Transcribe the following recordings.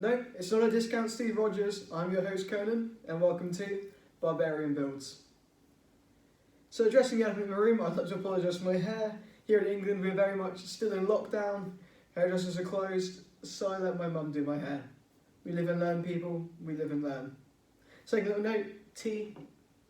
No, it's not a discount, Steve Rogers. I'm your host Conan, and welcome to Barbarian Builds. So addressing the elephant in the room, I'd like to apologise for my hair. Here in England, we're very much still in lockdown. Hairdressers are closed, so I let my mum do my hair. We live and learn, people. We live and learn. Second little note, tea,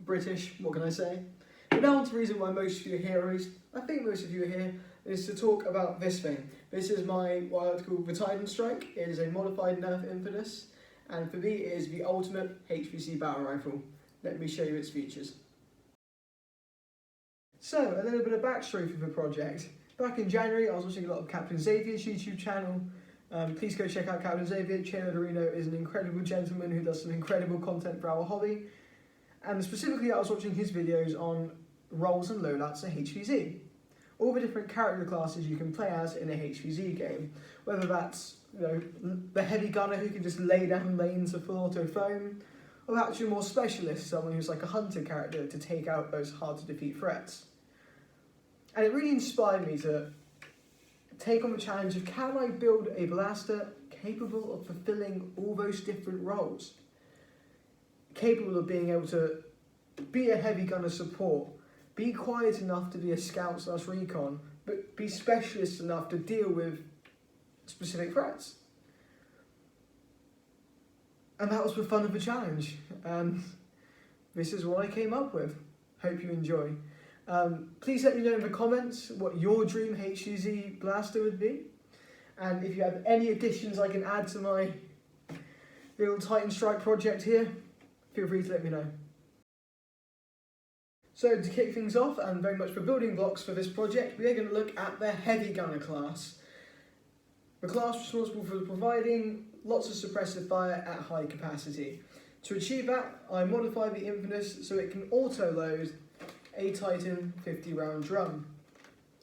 British, what can I say? But now on to the reason why most of you are here, or at least I think most of you are here, is to talk about this thing. This is my, what I like to call VII strike. It is a modified Nerf Infinus, and for me it is the ultimate HvZ battle rifle. Let me show you its features. So, a little bit of backstory for the project. Back in January I was watching a lot of Captain Xavier's YouTube channel. Please go check out Captain Xavier. Chino Dorino is an incredible gentleman who does some incredible content for our hobby. And specifically I was watching his videos on roles and loadouts in HvZ. All the different character classes you can play as in a HvZ game. Whether that's the heavy gunner who can just lay down lanes of full auto foam, or perhaps you're more specialist, someone who's like a hunter character to take out those hard to defeat threats. And it really inspired me to take on the challenge of, can I build a blaster capable of fulfilling all those different roles? Capable of being able to be a heavy gunner support, be quiet enough to be a scout/recon, but be specialist enough to deal with specific threats. And that was the fun of the challenge. And this is what I came up with. Hope you enjoy. Please let me know in the comments what your dream HvZ blaster would be. And if you have any additions I can add to my little Titan Strike project here, feel free to let me know. So to kick things off, and very much for building blocks for this project, we are going to look at the Heavy Gunner class. The class responsible for providing lots of suppressive fire at high capacity. To achieve that, I modified the Infinus so it can auto-load a Titan 50 round drum.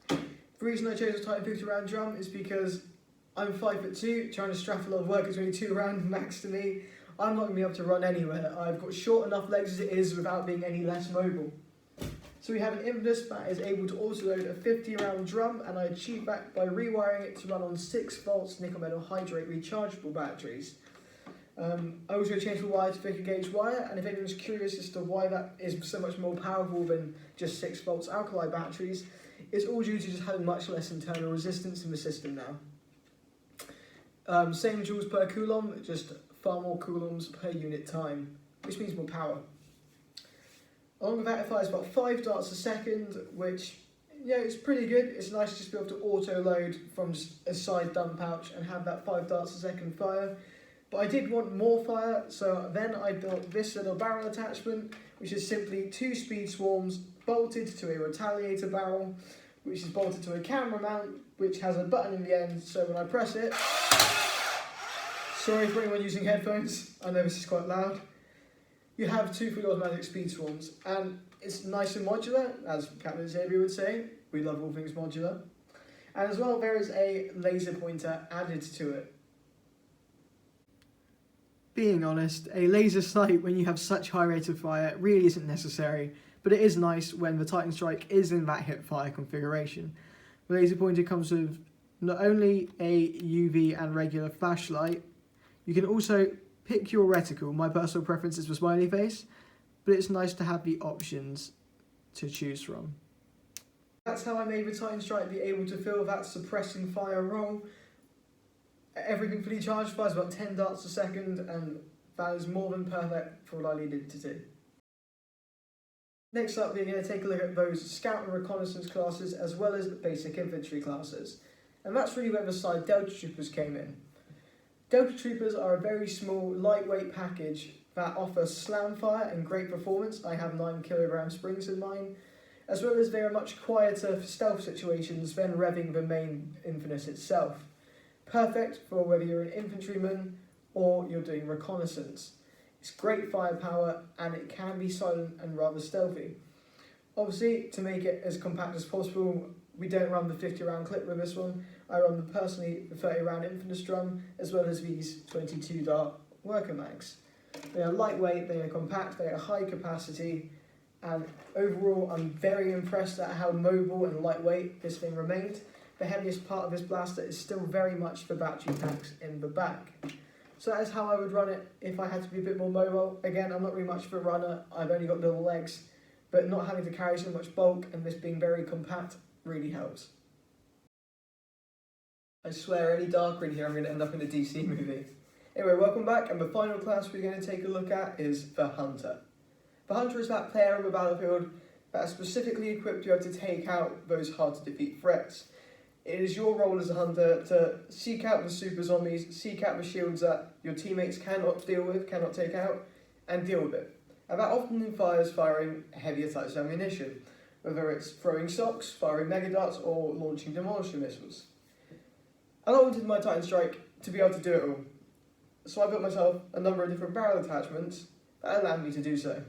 The reason I chose a Titan 50 round drum is because I'm 5'2", trying to strap a lot of work is only 2 round max to me. I'm not going to be able to run anywhere. I've got short enough legs as it is without being any less mobile. So we have an Infinus that is able to auto-load a 50 round drum, and I achieved that by rewiring it to run on 6 volts nickel metal hydrate rechargeable batteries. I also changed the wire to thicker gauge wire, and if anyone's curious as to why that is so much more powerful than just 6 volts alkali batteries, it's all due to just having much less internal resistance in the system now. Same joules per coulomb, just far more coulombs per unit time, which means more power. Along with that, it fires about 5 darts a second, which, it's pretty good. It's nice to just be able to auto-load from just a side dump pouch and have that 5 darts a second fire. But I did want more fire, so then I built this little barrel attachment, which is simply 2 speed swarms bolted to a retaliator barrel, which is bolted to a camera mount, which has a button in the end, so when I press it... Sorry for anyone using headphones, I know this is quite loud. You have 2 fully automatic speed swarms, and it's nice and modular, as Captain Xavier would say. We love all things modular. And as well, there is a laser pointer added to it. Being honest, a laser sight when you have such high rate of fire really isn't necessary, but it is nice when the Titan Strike is in that hip fire configuration. The laser pointer comes with not only a UV and regular flashlight, you can also pick your reticle. My personal preference is the smiley face, but it's nice to have the options to choose from. That's how I made the Titan Strike be able to fill that suppressing fire role. Everything fully charged fires about 10 darts a second, and that is more than perfect for what I needed to do. Next up, we're going to take a look at those scout and reconnaissance classes as well as the basic infantry classes. And that's really where the side Delta Troopers came in. Delta Troopers are a very small, lightweight package that offer slam fire and great performance. I have 9 kilogram springs in mine, as well as they are much quieter for stealth situations than revving the main Infinus itself. Perfect for whether you're an infantryman or you're doing reconnaissance. It's great firepower and it can be silent and rather stealthy. Obviously, to make it as compact as possible, we don't run the 50 round clip with this one. I run personally the 30 round Infinus drum, as well as these 22 dart worker mags. They are lightweight, they are compact, they are high capacity, and overall I'm very impressed at how mobile and lightweight this thing remained. The heaviest part of this blaster is still very much the battery packs in the back. So that is how I would run it if I had to be a bit more mobile. Again, I'm not really much of a runner, I've only got little legs, but not having to carry so much bulk and this being very compact really helps. I swear, any darker in here I'm going to end up in a DC movie. Anyway, welcome back, and the final class we're going to take a look at is the Hunter. The Hunter is that player on the battlefield that is specifically equipped to be able to take out those hard to defeat threats. It is your role as a hunter to seek out the super zombies, seek out the shields that your teammates cannot deal with, cannot take out, and deal with it. And that often involves firing heavier types of ammunition, whether it's throwing socks, firing mega darts, or launching demolition missiles. And I wanted my Titan Strike to be able to do it all. So I built myself a number of different barrel attachments that allowed me to do so.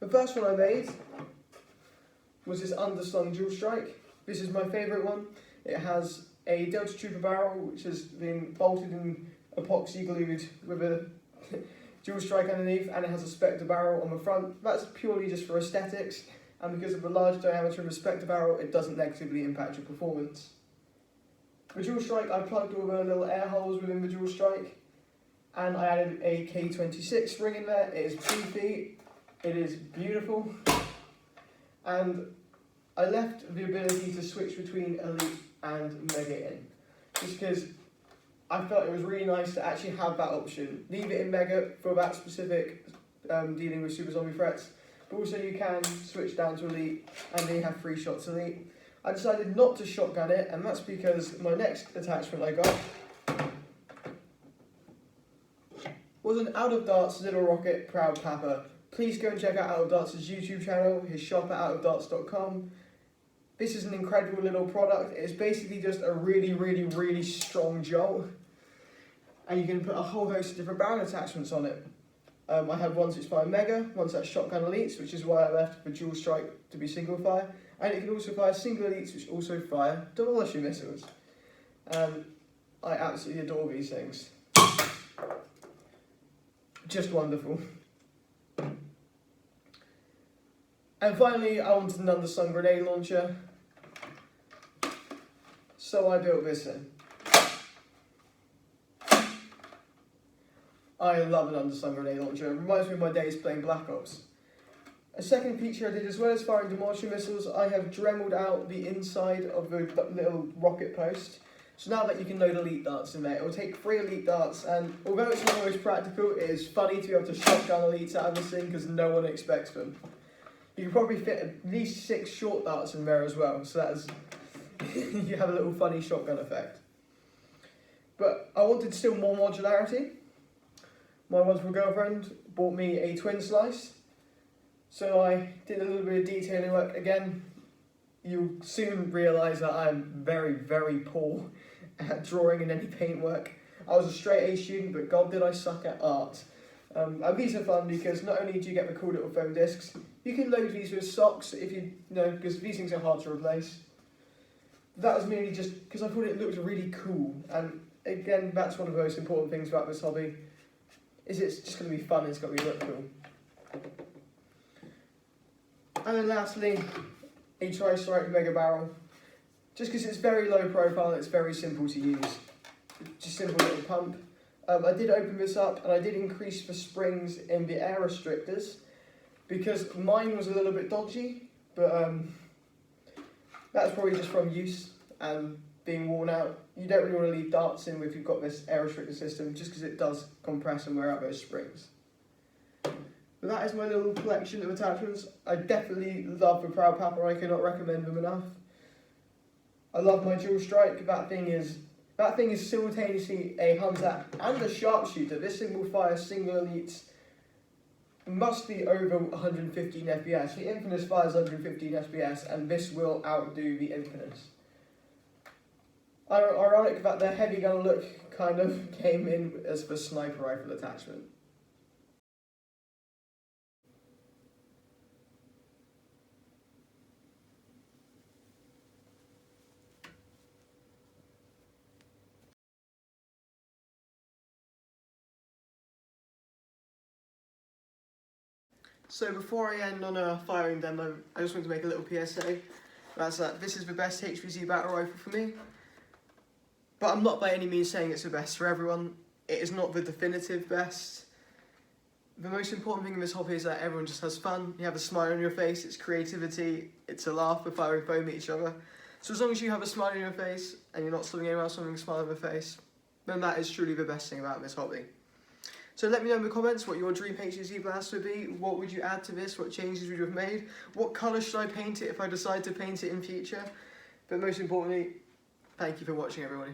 The first one I made was this underslung dual strike. This is my favourite one. It has a Delta Trooper barrel which has been bolted and epoxy glued with a dual strike underneath, and it has a Spectre barrel on the front. That's purely just for aesthetics, and because of the large diameter of the Spectre barrel, it doesn't negatively impact your performance. The dual strike, I plugged all the little air holes within the dual strike, and I added a K26 ring in there. It is beefy, it is beautiful, and I left the ability to switch between Elite and Mega in, just because I felt it was really nice to actually have that option. Leave it in Mega for that specific dealing with super zombie threats, but also you can switch down to Elite and then you have 3 shots Elite. I decided not to shotgun it, and that's because my next attachment I got was an Out of Darts Little Rocket Proud Papa. Please go and check out Out of Darts' YouTube channel, his shop at outofdarts.com. This is an incredible little product. It's basically just a really strong jolt, and you can put a whole host of different barrel attachments on it. I have ones which fire Mega, ones that shotgun Elites, which is why I left the dual strike to be single fire, and it can also fire single Elites which also fire demolition missiles. I absolutely adore these things. Just wonderful. And finally, I wanted an underslung grenade launcher, so I built this in. I love an underslung grenade launcher. It reminds me of my days playing Black Ops. A second feature I did, as well as firing demolition missiles, I have dremeled out the inside of the little rocket post. So now that you can load Elite darts in there, it will take 3 Elite darts, and although it's not always practical, it is funny to be able to shotgun Elites out of this thing because no one expects them. You can probably fit at least 6 short darts in there as well, so that is you have a little funny shotgun effect. But I wanted still more modularity. My wonderful girlfriend bought me a twin slice, so I did a little bit of detailing work. Again, you'll soon realise that I'm very poor at drawing and any paintwork. I was a straight A student, but God did I suck at art. And these are fun because not only do you get the cool little foam discs, you can load these with socks if you know, because these things are hard to replace. That was merely just because I thought it looked really cool, and again, that's one of the most important things about this hobby, is it's just going to be fun, it's got to be look cool. And then lastly, a Tri-Strike Mega Barrel, just because it's very low profile and it's very simple to use. Just simple little pump. I did open this up and I did increase the springs in the air restrictors because mine was a little bit dodgy, but that's probably just from use and being worn out. You don't really want to leave darts in if you've got this air restrictor system, just because it does compress and wear out those springs. But that is my little collection of attachments. I definitely love the Proud Papa, I cannot recommend them enough. I love my dual strike. That thing is simultaneously a hunter and a sharpshooter. This thing will fire single elites. It must be over 115 FPS. The Infinus fires 115 FPS, and this will outdo the Infinus. Ironic that the heavy gun look kind of came in as the sniper rifle attachment. So before I end on a firing demo, I just want to make a little PSA. That's that this is the best HvZ battle rifle for me. But I'm not by any means saying it's the best for everyone. it is not the definitive best. The most important thing in this hobby is that everyone just has fun, you have a smile on your face, it's creativity, it's a laugh with firing foam at each other. So as long as you have a smile on your face and you're not stopping anyone else having a smile on their face, then that is truly the best thing about this hobby. So let me know in the comments what your dream HvZ blast would be. What would you add to this? What changes would you have made? What colour should I paint it if I decide to paint it in future? But most importantly, thank you for watching, everybody.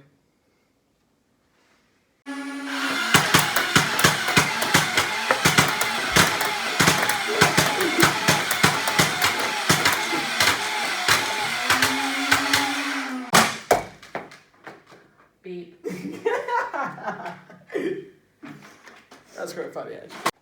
Beep. That's quite funny, actually.